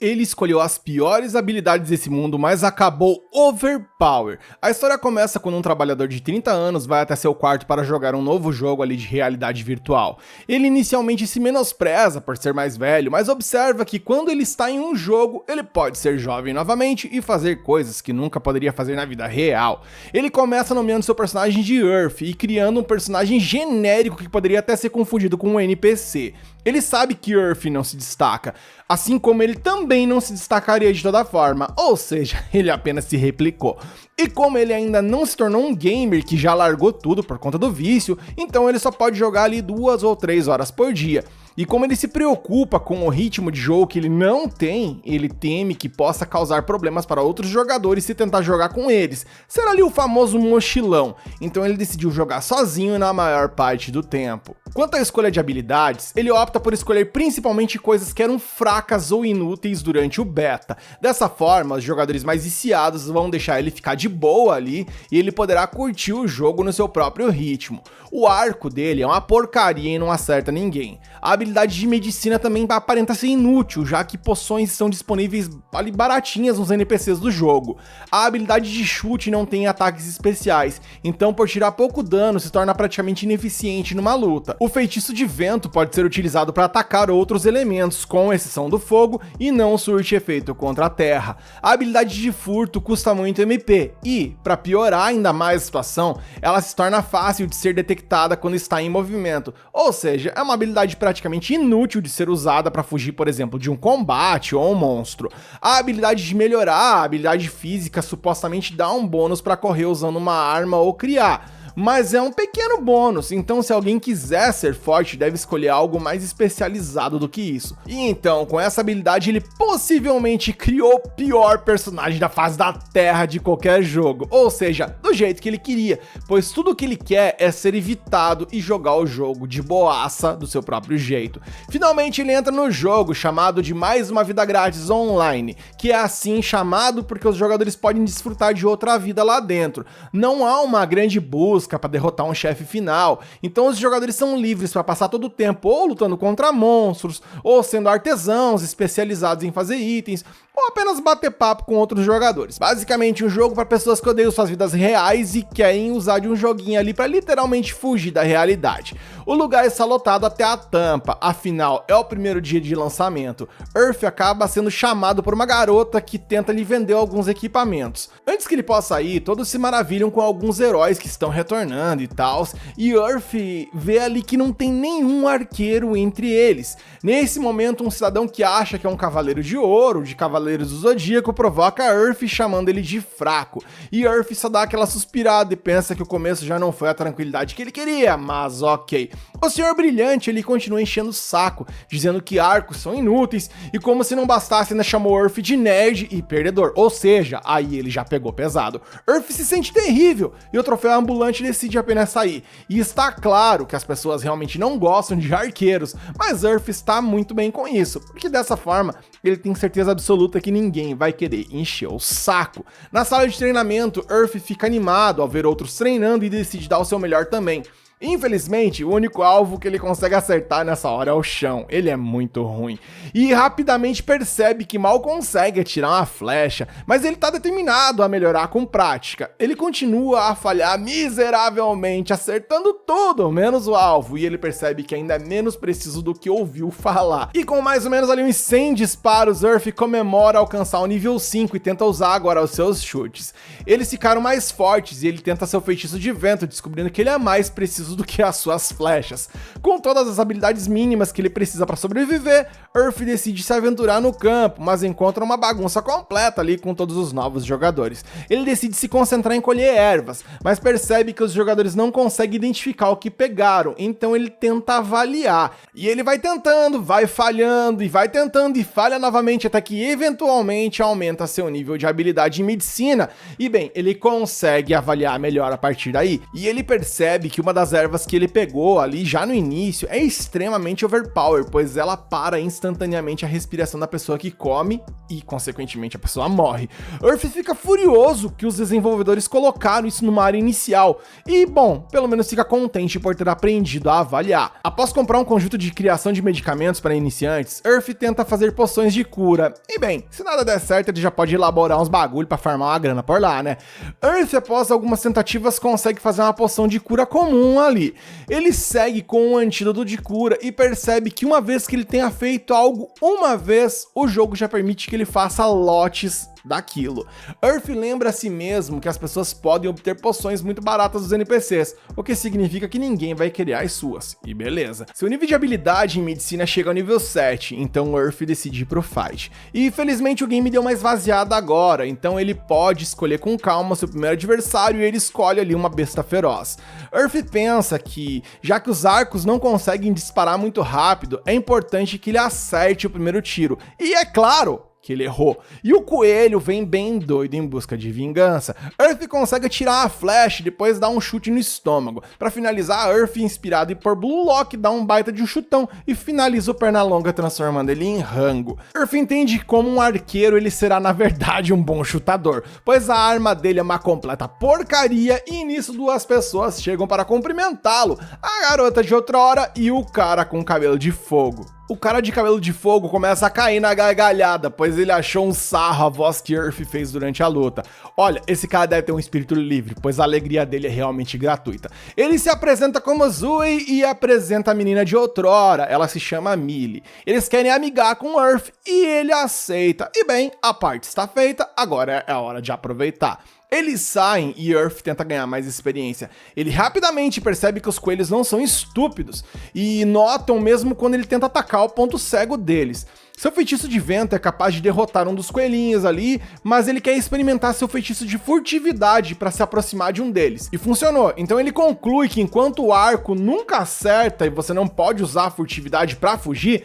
Ele escolheu as piores habilidades desse mundo, mas acabou overpower. A história começa quando um trabalhador de 30 anos vai até seu quarto para jogar um novo jogo ali de realidade virtual. Ele inicialmente se menospreza por ser mais velho, mas observa que quando ele está em um jogo, ele pode ser jovem novamente e fazer coisas que nunca poderia fazer na vida real. Ele começa nomeando seu personagem de Earth e criando um personagem genérico que poderia até ser confundido com um NPC. Ele sabe que Earth não se destaca, assim como ele também não se destacaria de toda forma, ou seja, ele apenas se replicou. E como ele ainda não se tornou um gamer que já largou tudo por conta do vício, então ele só pode jogar ali 2 ou 3 horas por dia. E como ele se preocupa com o ritmo de jogo que ele não tem, ele teme que possa causar problemas para outros jogadores se tentar jogar com eles. Será ali o famoso mochilão, então ele decidiu jogar sozinho na maior parte do tempo. Quanto à escolha de habilidades, ele opta por escolher principalmente coisas que eram fracas ou inúteis durante o beta. Dessa forma, os jogadores mais viciados vão deixar ele ficar de boa ali e ele poderá curtir o jogo no seu próprio ritmo. O arco dele é uma porcaria e não acerta ninguém. A habilidade de medicina também aparenta ser inútil, já que poções são disponíveis ali baratinhas nos NPCs do jogo. A habilidade de chute não tem ataques especiais, então por tirar pouco dano se torna praticamente ineficiente numa luta. O feitiço de vento pode ser utilizado para atacar outros elementos, com exceção do fogo, e não surte efeito contra a terra. A habilidade de furto custa muito MP e, para piorar ainda mais a situação, ela se torna fácil de ser detectada quando está em movimento, ou seja, é uma habilidade praticamente inútil de ser usada para fugir, por exemplo, de um combate ou um monstro. A habilidade de melhorar a habilidade física supostamente dá um bônus para correr usando uma arma ou criar, mas é um pequeno bônus, então se alguém quiser ser forte, deve escolher algo mais especializado do que isso. E então, com essa habilidade, ele possivelmente criou o pior personagem da face da Terra de qualquer jogo, ou seja, do jeito que ele queria, pois tudo o que ele quer é ser evitado e jogar o jogo de boaça do seu próprio jeito. Finalmente ele entra no jogo chamado de Mais Uma Vida Grátis Online, que é assim chamado porque os jogadores podem desfrutar de outra vida lá dentro. Não há uma grande busca para derrotar um chefe final, então os jogadores são livres para passar todo o tempo ou lutando contra monstros, ou sendo artesãos especializados em fazer itens, ou apenas bater papo com outros jogadores. Basicamente um jogo para pessoas que odeiam suas vidas reais e querem usar de um joguinho ali para literalmente fugir da realidade. O lugar está lotado até a tampa, afinal é o primeiro dia de lançamento. Earth acaba sendo chamado por uma garota que tenta lhe vender alguns equipamentos. Antes que ele possa ir, todos se maravilham com alguns heróis que estão retornando e tal, e Earth vê ali que não tem nenhum arqueiro entre eles. Nesse momento, um cidadão que acha que é um cavaleiro de ouro, de Cavaleiros do Zodíaco, provoca Earth chamando ele de fraco, e Earth só dá aquela suspirada e pensa que o começo já não foi a tranquilidade que ele queria, mas ok. O Senhor Brilhante ele continua enchendo o saco, dizendo que arcos são inúteis, e como se não bastasse ainda chamou Earth de nerd e perdedor, ou seja, aí ele já pegou pesado. Earth se sente terrível, e o troféu ambulante decide apenas sair, e está claro que as pessoas realmente não gostam de arqueiros, mas Earth está muito bem com isso, porque dessa forma ele tem certeza absoluta que ninguém vai querer encher o saco. Na sala de treinamento, Earth fica animado ao ver outros treinando e decide dar o seu melhor também. Infelizmente, o único alvo que ele consegue acertar nessa hora é o chão, ele é muito ruim. E rapidamente percebe que mal consegue atirar uma flecha, mas ele tá determinado a melhorar com prática. Ele continua a falhar miseravelmente, acertando tudo, menos o alvo, e ele percebe que ainda é menos preciso do que ouviu falar. E com mais ou menos ali uns 100 disparos, Earth comemora alcançar o nível 5 e tenta usar agora os seus chutes. Eles ficaram mais fortes e ele tenta seu feitiço de vento, descobrindo que ele é mais preciso do que as suas flechas. Com todas as habilidades mínimas que ele precisa para sobreviver, Earth decide se aventurar no campo, mas encontra uma bagunça completa ali com todos os novos jogadores. Ele decide se concentrar em colher ervas, mas percebe que os jogadores não conseguem identificar o que pegaram, então ele tenta avaliar. E ele vai tentando, vai falhando e vai tentando e falha novamente até que eventualmente aumenta seu nível de habilidade em medicina. E bem, ele consegue avaliar melhor a partir daí, e ele percebe que uma das ervas que ele pegou ali já no início é extremamente overpower, pois ela para instantaneamente a respiração da pessoa que come e, consequentemente, a pessoa morre. Earth fica furioso que os desenvolvedores colocaram isso numa área inicial e, bom, pelo menos fica contente por ter aprendido a avaliar. Após comprar um conjunto de criação de medicamentos para iniciantes, Earth tenta fazer poções de cura. E bem, se nada der certo, ele já pode elaborar uns bagulho para farmar uma grana por lá, né? Earth, após algumas tentativas, consegue fazer uma poção de cura comum ali. Ele segue com um antídoto de cura e percebe que uma vez que ele tenha feito algo uma vez, o jogo já permite que ele faça lotes daquilo. Earth lembra a si mesmo que as pessoas podem obter poções muito baratas dos NPCs, o que significa que ninguém vai querer as suas, e beleza. Seu nível de habilidade em medicina chega ao nível 7, então Earth decide ir pro fight. E felizmente o game deu uma esvaziada agora, então ele pode escolher com calma seu primeiro adversário e ele escolhe ali uma besta feroz. Earth pensa que, já que os arcos não conseguem disparar muito rápido, é importante que ele acerte o primeiro tiro, e é claro que ele errou. E o coelho vem bem doido em busca de vingança. Earth consegue atirar a flecha e depois dá um chute no estômago. Para finalizar, Earth, inspirado por Blue Lock, dá um baita de um chutão e finaliza o Pernalonga, transformando ele em rango. Earth entende que como um arqueiro ele será na verdade um bom chutador, pois a arma dele é uma completa porcaria e nisso duas pessoas chegam para cumprimentá-lo, a garota de outrora e o cara com cabelo de fogo. O cara de cabelo de fogo começa a cair na gargalhada, pois ele achou um sarro a voz que Earth fez durante a luta. Olha, esse cara deve ter um espírito livre, pois a alegria dele é realmente gratuita. Ele se apresenta como Zoe e apresenta a menina de outrora, ela se chama Millie. Eles querem amigar com Earth e ele aceita. E bem, a parte está feita, agora é a hora de aproveitar. Eles saem e Earth tenta ganhar mais experiência. Ele rapidamente percebe que os coelhos não são estúpidos e notam mesmo quando ele tenta atacar o ponto cego deles. Seu feitiço de vento é capaz de derrotar um dos coelhinhos ali, mas ele quer experimentar seu feitiço de furtividade para se aproximar de um deles. E funcionou, então ele conclui que enquanto o arco nunca acerta e você não pode usar a furtividade para fugir,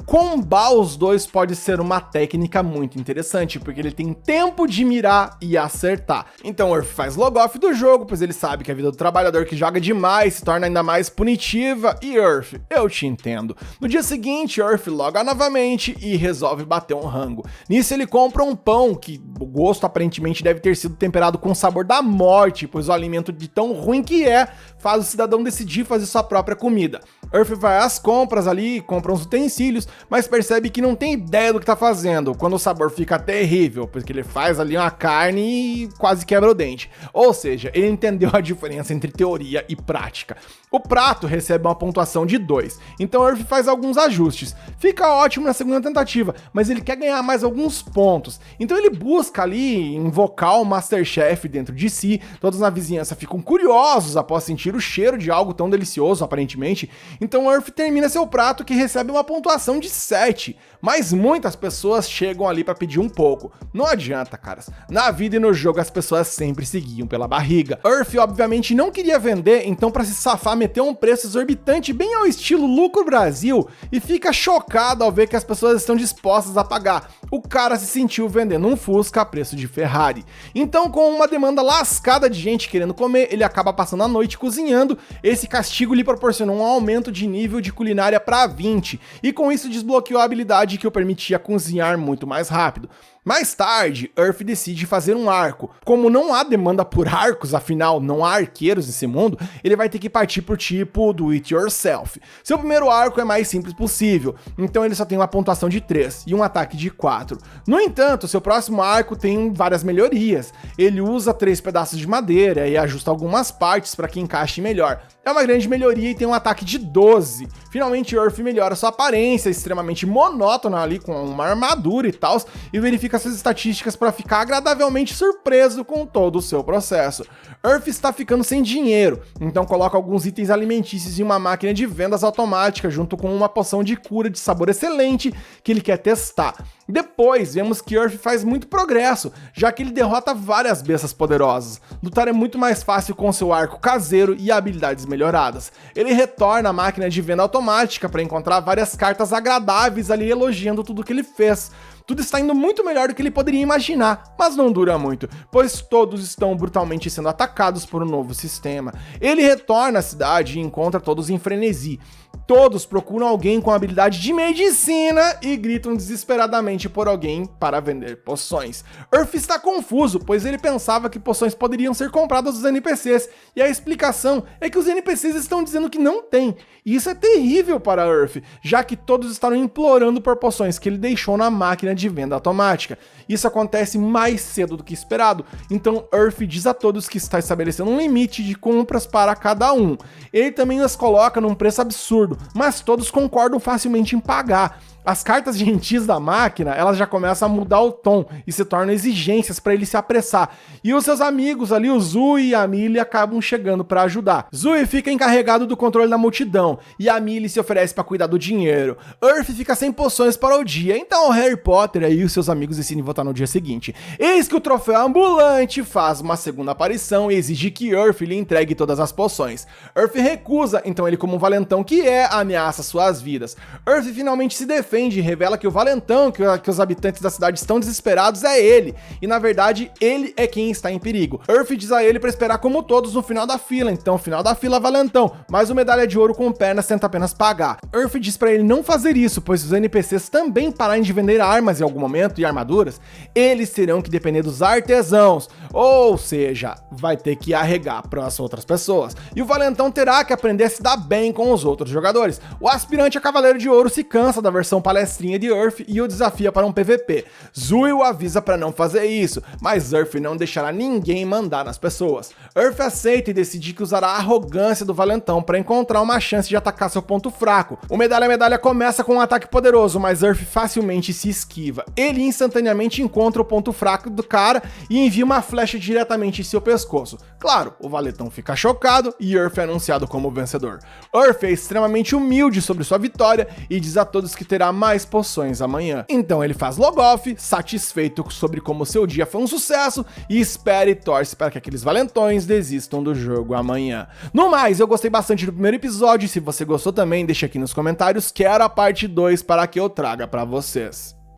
combar os dois pode ser uma técnica muito interessante, porque ele tem tempo de mirar e acertar. Então Earth faz log-off do jogo, pois ele sabe que a vida do trabalhador que joga demais se torna ainda mais punitiva, e Earth, eu te entendo. No dia seguinte, Earth loga novamente e resolve bater um rango. Nisso ele compra um pão, que o gosto aparentemente deve ter sido temperado com o sabor da morte, pois o alimento de tão ruim que é, faz o cidadão decidir fazer sua própria comida. Earth vai às compras ali, compra uns utensílios, mas percebe que não tem ideia do que tá fazendo, quando o sabor fica terrível, porque ele faz ali uma carne e quase quebra o dente. Ou seja, ele entendeu a diferença entre teoria e prática. O prato recebe uma pontuação de 2, então Earth faz alguns ajustes. Fica ótimo na segunda tentativa, mas ele quer ganhar mais alguns pontos. Então ele busca ali invocar o Masterchef dentro de si, todos na vizinhança ficam curiosos após sentir o cheiro de algo tão delicioso, aparentemente. Então Earth termina seu prato, que recebe uma pontuação de 7, mas muitas pessoas chegam ali para pedir um pouco. Não adianta, caras. Na vida e no jogo as pessoas sempre seguiam pela barriga. Earth obviamente não queria vender, então para se safar meteu um preço exorbitante bem ao estilo Lucro Brasil e fica chocado ao ver que as pessoas estão dispostas a pagar. O cara se sentiu vendendo um Fusca a preço de Ferrari. Então, com uma demanda lascada de gente querendo comer, ele acaba passando a noite cozinhando. Esse castigo lhe proporcionou um aumento de nível de culinária para 20, e com isso desbloqueou a habilidade que o permitia cozinhar muito mais rápido. Mais tarde, Earth decide fazer um arco. Como não há demanda por arcos, afinal não há arqueiros nesse mundo, ele vai ter que partir pro tipo do it yourself. Seu primeiro arco é mais simples possível, então ele só tem uma pontuação de 3 e um ataque de 4. No entanto, seu próximo arco tem várias melhorias. Ele usa 3 pedaços de madeira e ajusta algumas partes para que encaixe melhor. É uma grande melhoria e tem um ataque de 12. Finalmente, Earth melhora sua aparência, extremamente monótona ali, com uma armadura e tal, e verifica suas estatísticas para ficar agradavelmente surpreso com todo o seu processo. Earth está ficando sem dinheiro, então coloca alguns itens alimentícios em uma máquina de vendas automática, junto com uma poção de cura de sabor excelente que ele quer testar. Depois, vemos que Earth faz muito progresso, já que ele derrota várias bestas poderosas. Lutar é muito mais fácil com seu arco caseiro e habilidades melhoradas. Ele retorna à máquina de venda automática para encontrar várias cartas agradáveis ali elogiando tudo que ele fez. Tudo está indo muito melhor do que ele poderia imaginar, mas não dura muito, pois todos estão brutalmente sendo atacados por um novo sistema. Ele retorna à cidade e encontra todos em frenesi. Todos procuram alguém com habilidade de medicina e gritam desesperadamente por alguém para vender poções. Earth está confuso, pois ele pensava que poções poderiam ser compradas dos NPCs, e a explicação é que os NPCs estão dizendo que não tem. E isso é terrível para Earth, já que todos estavam implorando por poções que ele deixou na máquina de venda automática. Isso acontece mais cedo do que esperado, então Earth diz a todos que está estabelecendo um limite de compras para cada um. Ele também as coloca num preço absurdo, mas todos concordam facilmente em pagar. As cartas gentis da máquina, elas já começam a mudar o tom e se tornam exigências para ele se apressar. E os seus amigos ali, o Zui e a Millie, acabam chegando para ajudar. Zui fica encarregado do controle da multidão e a Millie se oferece para cuidar do dinheiro. Earth fica sem poções para o dia, então o Harry Potter e os seus amigos decidem voltar no dia seguinte. Eis que o troféu ambulante faz uma segunda aparição e exige que Earth lhe entregue todas as poções. Earth recusa, então ele, como um valentão que é, ameaça suas vidas. Earth finalmente se defende e revela que o valentão que os habitantes da cidade estão desesperados é ele, e na verdade ele é quem está em perigo. Earth diz a ele para esperar como todos no final da fila, então final da fila valentão, mas o medalha de ouro com pernas tenta apenas pagar. Earth diz para ele não fazer isso, pois se os NPCs também pararem de vender armas em algum momento e armaduras, eles terão que depender dos artesãos, ou seja, vai ter que arregar para as outras pessoas, e o valentão terá que aprender a se dar bem com os outros jogadores. O aspirante a cavaleiro de ouro se cansa da versão palestrinha de Earth e o desafia para um PVP. Zui o avisa para não fazer isso, mas Earth não deixará ninguém mandar nas pessoas. Earth aceita e decide que usará a arrogância do valentão para encontrar uma chance de atacar seu ponto fraco. O medalha começa com um ataque poderoso, mas Earth facilmente se esquiva. Ele instantaneamente encontra o ponto fraco do cara e envia uma flecha diretamente em seu pescoço. Claro, o valentão fica chocado e Earth é anunciado como vencedor. Earth é extremamente humilde sobre sua vitória e diz a todos que terá mais poções amanhã. Então ele faz log-off, satisfeito sobre como seu dia foi um sucesso, e espera e torce para que aqueles valentões desistam do jogo amanhã. No mais, eu gostei bastante do primeiro episódio, e se você gostou também, deixa aqui nos comentários, quero a parte 2 para que eu traga para vocês.